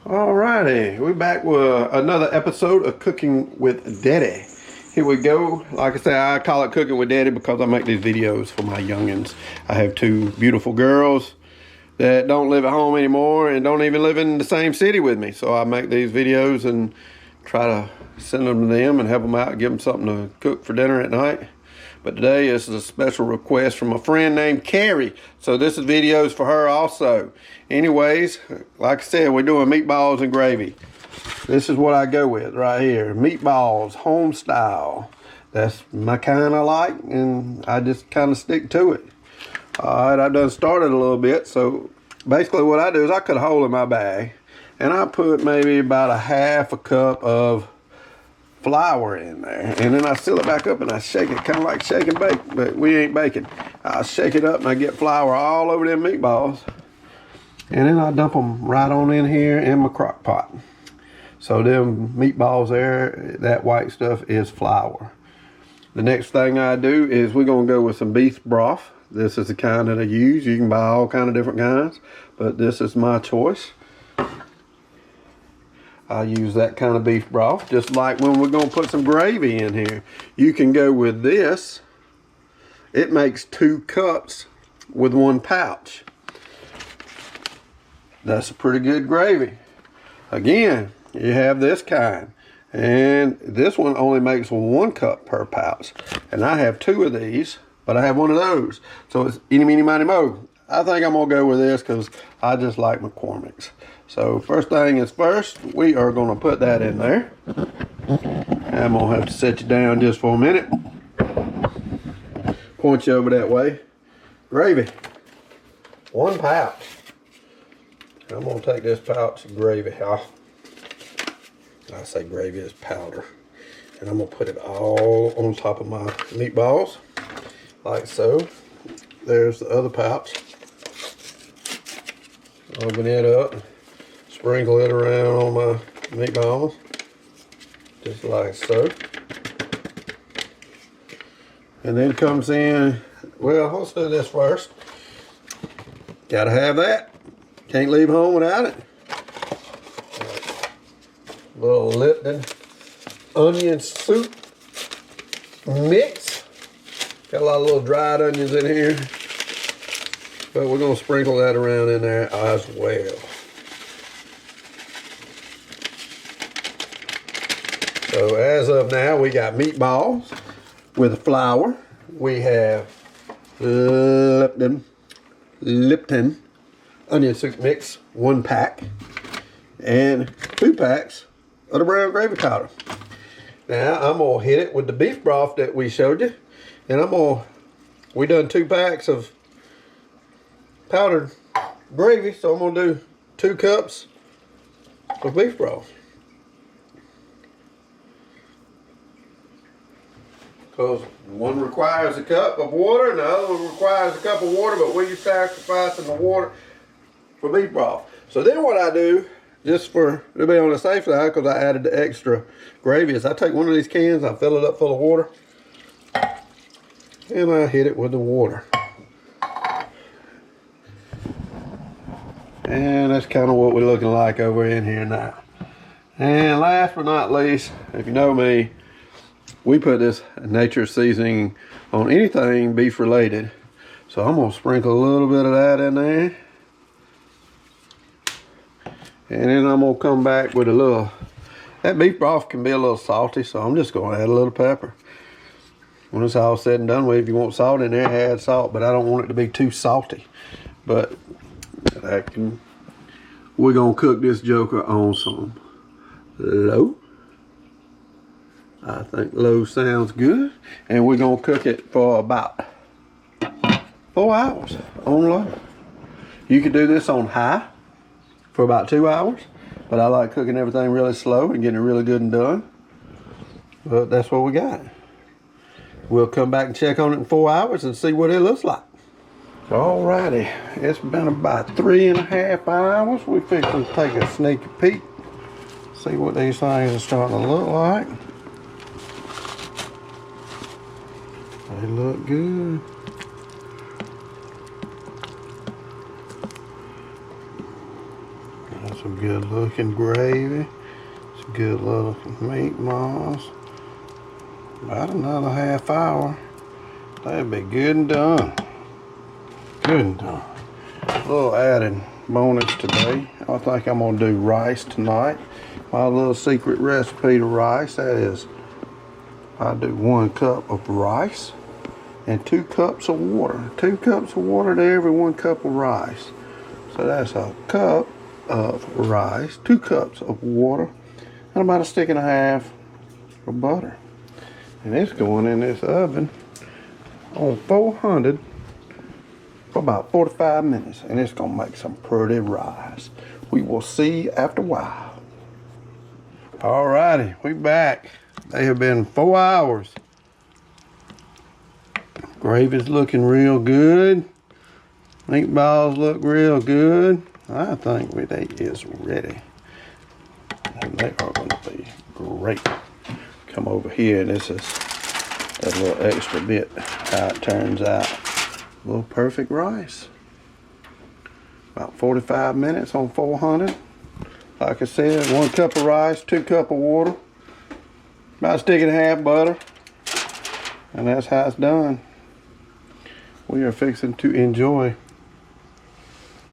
Alrighty, we're back with another episode of Cooking with Daddy. Here we go. Like I said, I call it Cooking with Daddy because I make these videos for my youngins. I have two beautiful girls that don't live at home anymore and don't even live in the same city with me. So I make these videos and try to send them to them and help them out and give them something to cook for dinner at night. But today is a special request from a friend named Carrie. So this is videos for her also. Anyways, like I said, we're doing meatballs and gravy. This is what I go with right here. Meatballs, home style. That's my kind I like, and I just kind of stick to it. Alright, I've done started a little bit. So basically what I do is I cut a hole in my bag, and I put maybe about a half a cup of flour in there, and then I seal it back up and I shake it, kind of like shake and bake, but we ain't baking. I shake it up and I get flour all over them meatballs, and then I dump them right on in here in my crock pot. So them meatballs there, that white stuff is flour. The next thing I do is we're gonna go with some beef broth. This is the kind that I use. You can buy all kind of different kinds, but this is my choice. I use that kind of beef broth, just like when we're going to put some gravy in here. You can go with this. It makes 2 cups with 1 pouch. That's a pretty good gravy. Again, you have this kind, and this one only makes 1 cup per pouch. And I have 2 of these, but I have 1 of those. So it's eeny, meeny, miny, mo. I think I'm going to go with this because I just like McCormick's. So first thing is first, we are going to put that in there. I'm going to have to set you down just for a minute. Point you over that way. Gravy. 1 pouch. I'm going to take this pouch of gravy off. I say gravy is powder. And I'm going to put it all on top of my meatballs. Like so. There's the other pouch. Open it up. Sprinkle it around on my meatballs, just like so. And then comes in, well, let's do this first. Gotta have that. Can't leave home without it. Little Lipton onion soup mix. Got a lot of little dried onions in here, but we're gonna sprinkle that around in there as well. So as of now, we got meatballs with flour. We have Lipton onion soup mix, 1 pack, and 2 packs of the brown gravy powder. Now I'm gonna hit it with the beef broth that we showed you, and we done 2 packs of powdered gravy, so I'm gonna do 2 cups of beef broth. Because one requires a cup of water and the other one requires a cup of water, but we're sacrificing the water for beef broth. So then what I do, just for to be on the safe side, because I added the extra gravy, is I take one of these cans, I fill it up full of water, and I hit it with the water. And that's kind of what we're looking like over in here now. And last but not least, if you know me, we put this nature seasoning on anything beef related. So I'm gonna sprinkle a little bit of that in there. And then I'm gonna come back with a little, that beef broth can be a little salty, so I'm just gonna add a little pepper. When it's all said and done with, if you want salt in there, add salt, but I don't want it to be too salty. But we're gonna cook this joker on some low. I think low sounds good. And we're gonna cook it for about 4 hours on low. You could do this on high for about 2 hours, but I like cooking everything really slow and getting it really good and done. But that's what we got. We'll come back and check on it in 4 hours and see what it looks like. Alrighty, it's been about 3.5 hours. We fixing to take a sneaky peek, see what these things are starting to look like. They look good. That's some good looking gravy. Some good looking meatballs. About another half hour. That'd be good and done. Good and done. A little added bonus today. I think I'm gonna do rice tonight. My little secret recipe to rice, that is, I do 1 cup of rice and 2 cups of water. 2 cups of water to every 1 cup of rice. So that's a cup of rice, 2 cups of water, and about a stick and a half of butter. And it's going in this oven on 400 for about 45 minutes, and it's gonna make some pretty rice. We will see after a while. Alrighty, we back. They have been 4 hours. Gravy's looking real good. Meatballs look real good. I think they is ready. And they are gonna be great. Come over here, and this is that little extra bit, how it turns out. A little perfect rice. About 45 minutes on 400. Like I said, 1 cup of rice, 2 cups of water, about a stick and a half butter, and that's how it's done. We are fixing to enjoy